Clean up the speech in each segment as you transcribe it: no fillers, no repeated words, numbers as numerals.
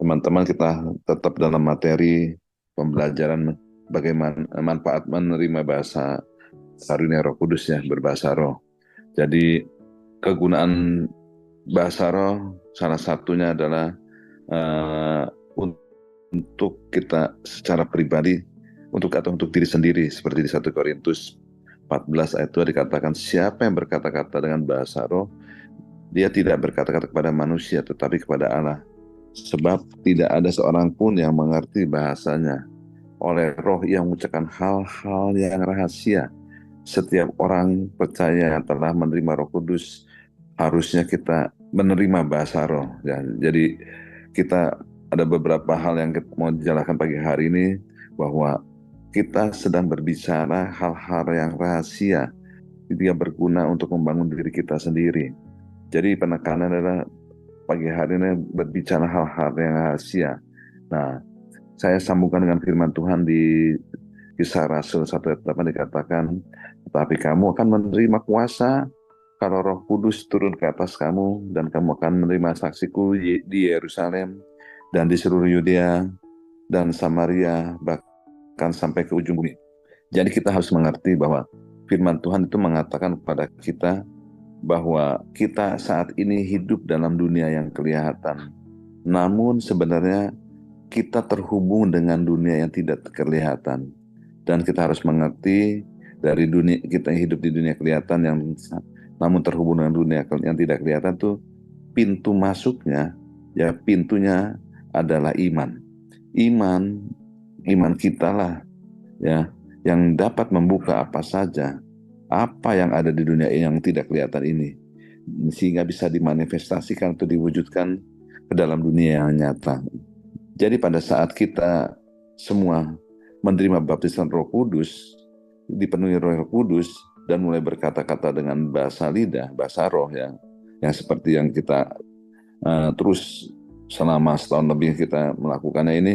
teman-teman kita tetap dalam materi pembelajaran bagaimana manfaat menerima bahasa karunia Roh Kudus ya, berbahasa roh. Jadi kegunaan bahasa roh salah satunya adalah eh, untuk kita secara pribadi untuk diri sendiri seperti di 1 Korintus 14 ayat 2 dikatakan siapa yang berkata-kata dengan bahasa roh dia tidak berkata-kata kepada manusia tetapi kepada Allah sebab tidak ada seorang pun yang mengerti bahasanya oleh roh yang mengucapkan hal-hal yang rahasia. Setiap orang percaya telah menerima Roh Kudus, harusnya kita menerima bahasa roh ya. Jadi kita ada beberapa hal yang kita mau jalankan pagi hari ini, bahwa kita sedang berbicara hal-hal yang rahasia, dia berguna untuk membangun diri kita sendiri. Jadi penekanan adalah pagi hari ini berbicara hal-hal yang rahasia. Nah, saya sambungkan dengan firman Tuhan di Kisah Rasul 1:8 dikatakan, tetapi kamu akan menerima kuasa kalau Roh Kudus turun ke atas kamu, dan kamu akan menerima saksiku di Yerusalem dan di seluruh Yudea dan Samaria, bahkan sampai ke ujung bumi. Jadi kita harus mengerti bahwa firman Tuhan itu mengatakan kepada kita bahwa kita saat ini hidup dalam dunia yang kelihatan. Namun sebenarnya kita terhubung dengan dunia yang tidak kelihatan. Dan kita harus mengerti dari dunia kita hidup di dunia kelihatan yang namun terhubung dengan dunia yang tidak kelihatan tuh pintu masuknya ya pintunya adalah iman. Iman iman kita lah ya yang dapat membuka apa yang ada di dunia yang tidak kelihatan ini sehingga bisa dimanifestasikan atau diwujudkan ke dalam dunia yang nyata. Jadi pada saat kita semua menerima baptisan Roh Kudus, dipenuhi Roh Kudus dan mulai berkata-kata dengan bahasa lidah, bahasa roh ya, yang seperti yang kita terus selama setahun lebih kita melakukannya ini,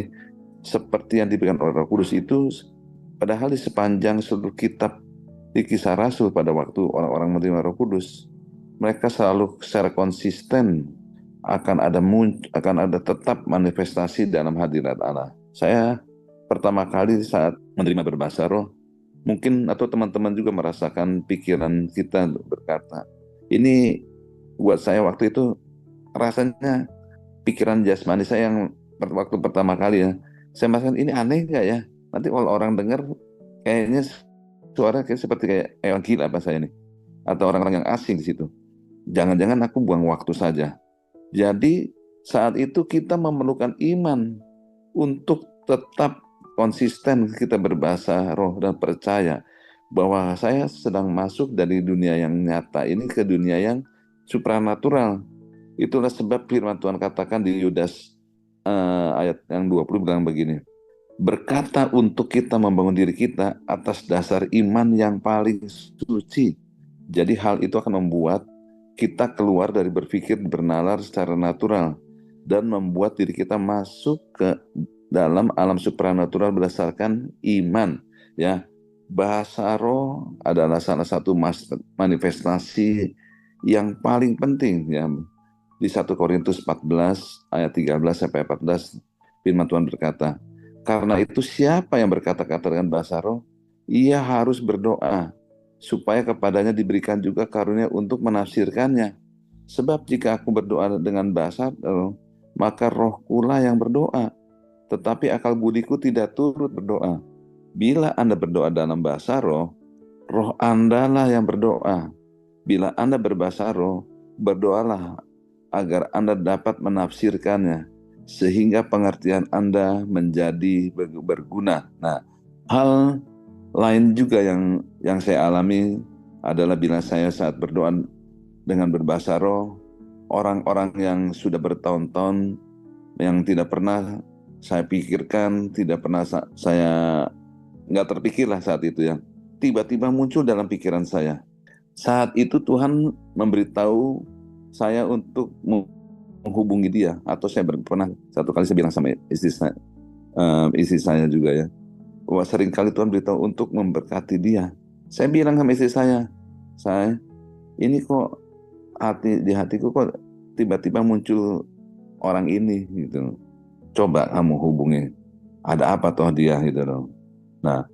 seperti yang diberikan oleh Roh Kudus itu, padahal di sepanjang seluruh kitab di Kisah Rasul pada waktu orang-orang menerima Roh Kudus, mereka selalu secara konsisten akan ada tetap manifestasi dalam hadirat Allah. Saya pertama kali saat menerima berbahasa roh, mungkin atau teman-teman juga merasakan pikiran kita berkata, ini buat saya waktu itu rasanya pikiran jasmani saya yang waktu pertama kali ya, saya merasakan ini aneh nggak ya? Nanti kalau orang dengar kayaknya suara kayak seperti kayak gila apa saya ini, atau orang-orang yang asing di situ. Jangan-jangan aku buang waktu saja. Jadi saat itu kita memerlukan iman untuk tetap konsisten kita berbahasa roh dan percaya bahwa saya sedang masuk dari dunia yang nyata ini ke dunia yang supranatural. Itulah sebab firman Tuhan katakan di Yudas ayat yang 20 bilang begini, berkata untuk kita membangun diri kita atas dasar iman yang paling suci. Jadi hal itu akan membuat kita keluar dari berpikir bernalar secara natural dan membuat diri kita masuk ke dalam alam supranatural berdasarkan iman ya. Bahasa roh adalah salah satu manifestasi yang paling penting ya. Di 1 Korintus 14 ayat 13 sampai 14 firman Tuhan berkata, karena itu siapa yang berkata-kata dengan bahasa roh, ia harus berdoa supaya kepadanya diberikan juga karunia untuk menafsirkannya. Sebab jika aku berdoa dengan bahasa roh, maka rohkulah yang berdoa, tetapi akal budiku tidak turut berdoa. Bila Anda berdoa dalam bahasa roh, roh Anda lah yang berdoa. Bila Anda berbahasa roh, berdoalah agar Anda dapat menafsirkannya, sehingga pengertian Anda menjadi berguna. Nah, hal lain juga yang saya alami adalah bila saya saat berdoa dengan berbahasa roh, orang-orang yang sudah bertahun-tahun yang tidak pernah saya pikirkan, tidak pernah saya nggak terpikirlah saat itu ya, tiba-tiba muncul dalam pikiran saya. Saat itu Tuhan memberitahu saya untuk menghubungi dia, atau saya pernah satu kali saya bilang sama istri saya juga ya, bahwa seringkali Tuhan beritahu untuk memberkati dia. Saya bilang sama istri saya ini kok di hatiku kok tiba-tiba muncul orang ini gitu. Coba kamu hubungi, ada apa toh dia gitu loh. Nah,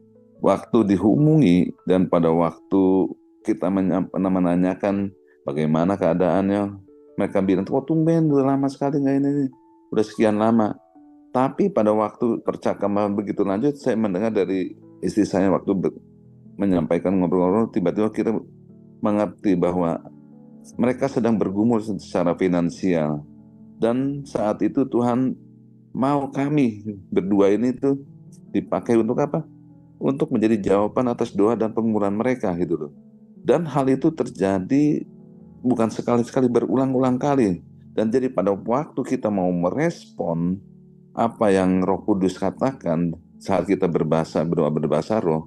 waktu dihubungi dan pada waktu kita menanyakan bagaimana keadaannya, mereka bilang, oh tumben udah lama sekali nggak ini, udah sekian lama. Tapi pada waktu percakapan begitu lanjut, saya mendengar dari istri saya waktu menyampaikan ngobrol-ngobrol, tiba-tiba kita mengerti bahwa mereka sedang bergumul secara finansial. Dan saat itu Tuhan mau kami berdua ini tuh dipakai untuk apa? Untuk menjadi jawaban atas doa dan pergumulan mereka gitu loh. Dan hal itu terjadi bukan sekali-sekali, berulang-ulang kali. Dan jadi pada waktu kita mau merespon apa yang Roh Kudus katakan saat kita berdoa berbahasa roh,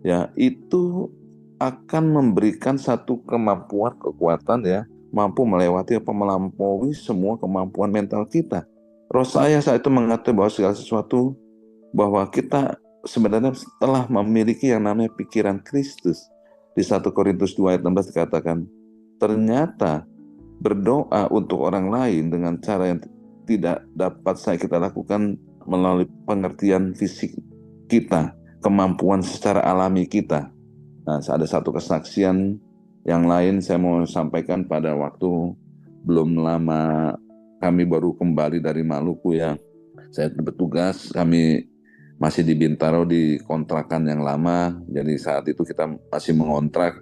ya itu akan memberikan satu kemampuan, kekuatan ya, mampu melewati apa melampaui semua kemampuan mental kita. Roh saya saat itu mengatakan bahwa segala sesuatu, bahwa kita sebenarnya telah memiliki yang namanya pikiran Kristus. Di 1 Korintus 2 ayat 16 dikatakan, ternyata berdoa untuk orang lain dengan cara yang tidak dapat kita lakukan melalui pengertian fisik kita, kemampuan secara alami kita. Nah, ada satu kesaksian yang lain saya mau sampaikan pada waktu belum lama kami baru kembali dari Maluku ya. Saya bertugas, kami masih di Bintaro di kontrakan yang lama, jadi saat itu kita masih mengontrak.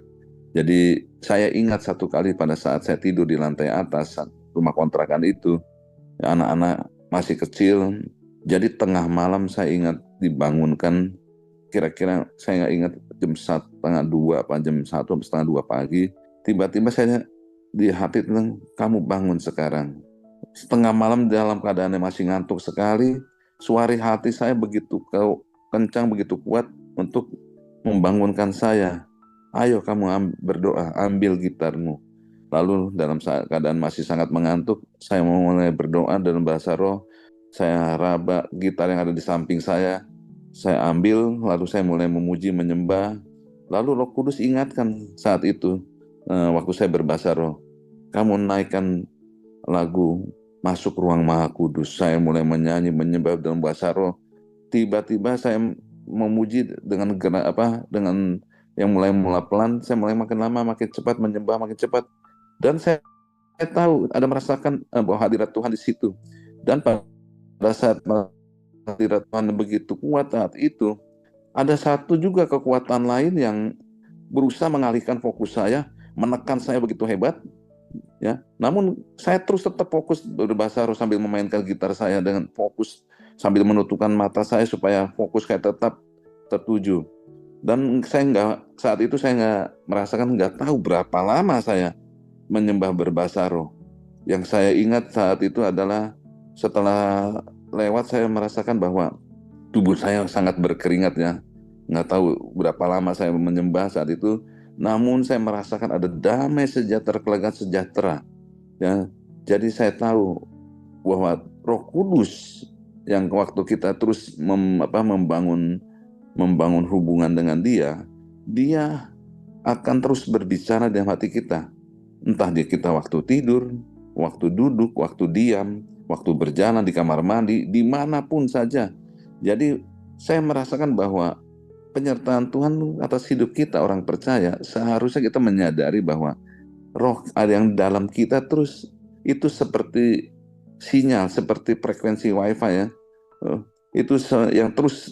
Jadi saya ingat satu kali pada saat saya tidur di lantai atas rumah kontrakan itu, anak-anak masih kecil, jadi tengah malam saya ingat dibangunkan, kira-kira saya nggak ingat jam 1:30 apa jam 1 atau setengah 2 pagi, tiba-tiba saya di hati bilang, kamu bangun sekarang. Setengah malam dalam keadaan masih ngantuk sekali, suara hati saya begitu kencang, begitu kuat untuk membangunkan saya. Ayo kamu berdoa, ambil gitarmu. Lalu dalam keadaan masih sangat mengantuk, saya mulai berdoa dalam bahasa roh. Saya raba gitar yang ada di samping saya ambil, lalu saya mulai memuji, menyembah. Lalu Roh Kudus ingatkan saat itu, waktu saya berbahasa roh, kamu naikkan lagu Masuk Ruang Maha Kudus. Saya mulai menyanyi, menyembah dalam bahasa roh. Tiba-tiba saya memuji dengan dengan yang mulai pelan, saya mulai makin lama makin cepat menyembah, makin cepat. Dan saya tahu ada merasakan bahwa hadirat Tuhan di situ. Dan pada saat hadirat Tuhan begitu kuat saat itu, ada satu juga kekuatan lain yang berusaha mengalihkan fokus saya, menekan saya begitu hebat, ya. Namun saya terus tetap fokus berbahasa roh sambil memainkan gitar saya dengan fokus sambil menutupkan mata saya supaya fokus saya tetap tertuju. Dan saat itu saya nggak tahu berapa lama saya menyembah berbahasa roh. Yang saya ingat saat itu adalah setelah lewat saya merasakan bahwa tubuh saya sangat berkeringat ya. Nggak tahu berapa lama saya menyembah saat itu, namun saya merasakan ada damai sejahtera, kelegaan sejahtera. Ya, jadi saya tahu bahwa Roh Kudus yang waktu kita terus membangun hubungan dengan Dia akan terus berbicara dalam hati kita. Entah kita waktu tidur, waktu duduk, waktu diam, waktu berjalan di kamar mandi, dimanapun saja. Jadi saya merasakan bahwa penyertaan Tuhan atas hidup kita orang percaya, seharusnya kita menyadari bahwa roh ada yang dalam kita terus itu seperti sinyal, seperti frekuensi wifi ya. Itu yang terus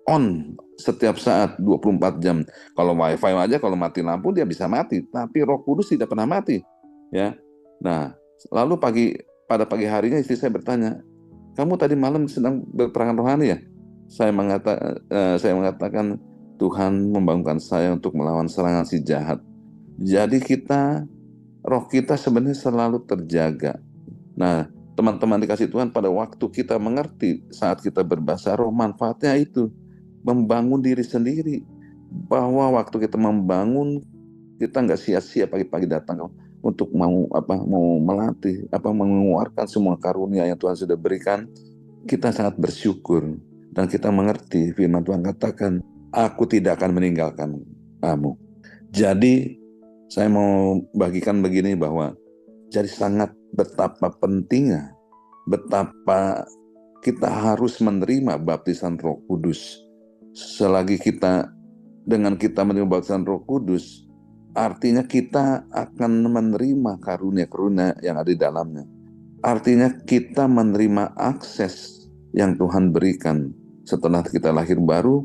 on setiap saat 24 jam. Kalau wifi aja kalau mati lampu dia bisa mati, tapi Roh Kudus tidak pernah mati, ya. Nah, lalu pada pagi harinya istri saya bertanya, "Kamu tadi malam sedang berperang rohani ya?" Saya mengatakan, "Tuhan membangunkan saya untuk melawan serangan si jahat." Jadi roh kita sebenarnya selalu terjaga. Nah, teman-teman dikasih Tuhan, pada waktu kita mengerti saat kita berbahasa roh, manfaatnya itu membangun diri sendiri, bahwa waktu kita membangun, kita nggak sia-sia pagi-pagi datang untuk mau melatih mengeluarkan semua karunia yang Tuhan sudah berikan. Kita sangat bersyukur dan kita mengerti firman Tuhan katakan, aku tidak akan meninggalkan kamu. Jadi saya mau bagikan begini, bahwa jadi sangat betapa pentingnya, betapa kita harus menerima baptisan Roh Kudus. Selagi dengan kita menerima baptisan Roh Kudus, artinya kita akan menerima karunia-karunia yang ada di dalamnya. Artinya kita menerima akses yang Tuhan berikan setelah kita lahir baru,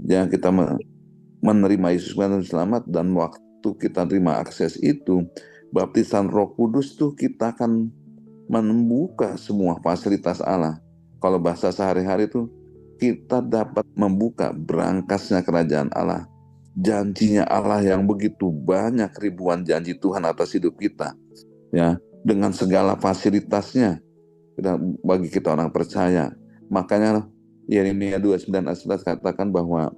yang kita menerima Yesus Kristus selamat, dan waktu kita terima akses itu, baptisan Roh Kudus tuh kita akan membuka semua fasilitas Allah. Kalau bahasa sehari-hari itu, kita dapat membuka berangkasnya kerajaan Allah. Janjinya Allah yang begitu banyak, ribuan janji Tuhan atas hidup kita, ya, dengan segala fasilitasnya bagi kita orang percaya. Makanya Yeremia 29 ayat 11 katakan bahwa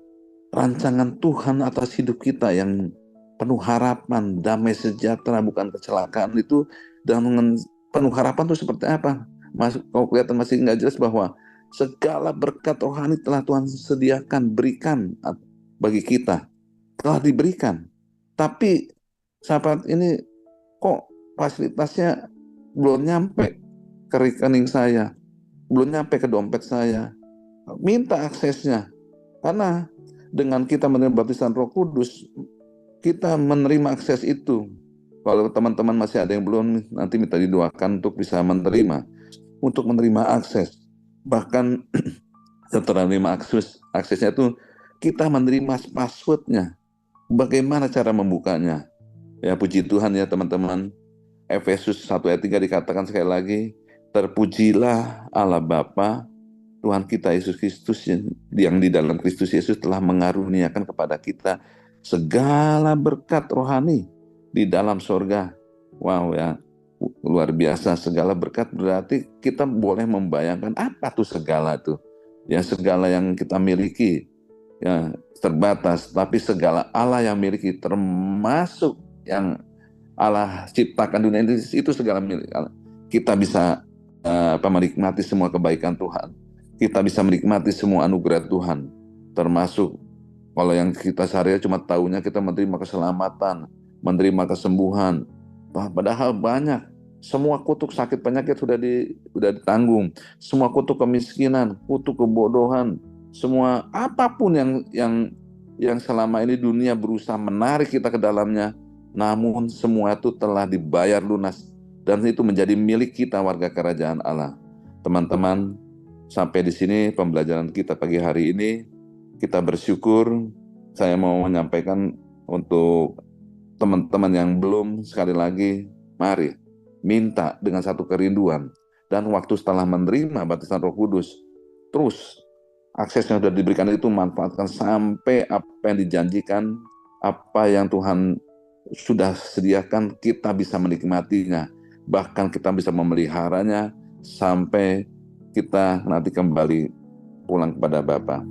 rancangan Tuhan atas hidup kita yang penuh harapan, damai sejahtera, bukan kecelakaan itu, dan penuh harapan itu seperti apa? Kalau kelihatan masih nggak jelas, bahwa segala berkat rohani telah Tuhan sediakan, berikan bagi kita, telah diberikan. Tapi sahabat ini, kok fasilitasnya belum nyampe ke rekening saya, belum nyampe ke dompet saya? Minta aksesnya, karena dengan kita menerima baptisan Roh Kudus, kita menerima akses itu. Kalau teman-teman masih ada yang belum, nanti minta didoakan untuk bisa menerima akses. Bahkan setelah menerima aksesnya itu, kita menerima passwordnya. Bagaimana cara membukanya? Ya, puji Tuhan ya teman-teman. Efesus 1 ayat 3 dikatakan sekali lagi, terpujilah Allah Bapa Tuhan kita Yesus Kristus, yang di dalam Kristus Yesus telah mengaruniakan kepada kita segala berkat rohani di dalam sorga. Wow ya, luar biasa. Segala berkat berarti kita boleh membayangkan apa tuh segala tuh. Ya, segala yang kita miliki ya terbatas, tapi segala Allah yang miliki, termasuk yang Allah ciptakan dunia ini, itu segala milik Allah. Kita bisa menikmati semua kebaikan Tuhan. Kita bisa menikmati semua anugerah Tuhan, termasuk kalau yang kita sehari-hari cuma tahunya kita menerima keselamatan, menerima kesembuhan. Padahal banyak. Semua kutuk sakit penyakit sudah ditanggung. Semua kutuk kemiskinan, kutuk kebodohan, semua apapun yang selama ini dunia berusaha menarik kita ke dalamnya, namun semua itu telah dibayar lunas, dan itu menjadi milik kita, warga kerajaan Allah. Teman-teman, sampai di sini pembelajaran kita pagi hari ini. Kita bersyukur. Saya mau menyampaikan untuk teman-teman yang belum, sekali lagi, mari minta dengan satu kerinduan. Dan waktu setelah menerima baptisan Roh Kudus, terus akses yang sudah diberikan itu manfaatkan sampai apa yang dijanjikan, apa yang Tuhan sudah sediakan, kita bisa menikmatinya. Bahkan kita bisa memeliharanya sampai kita nanti kembali pulang kepada Bapa.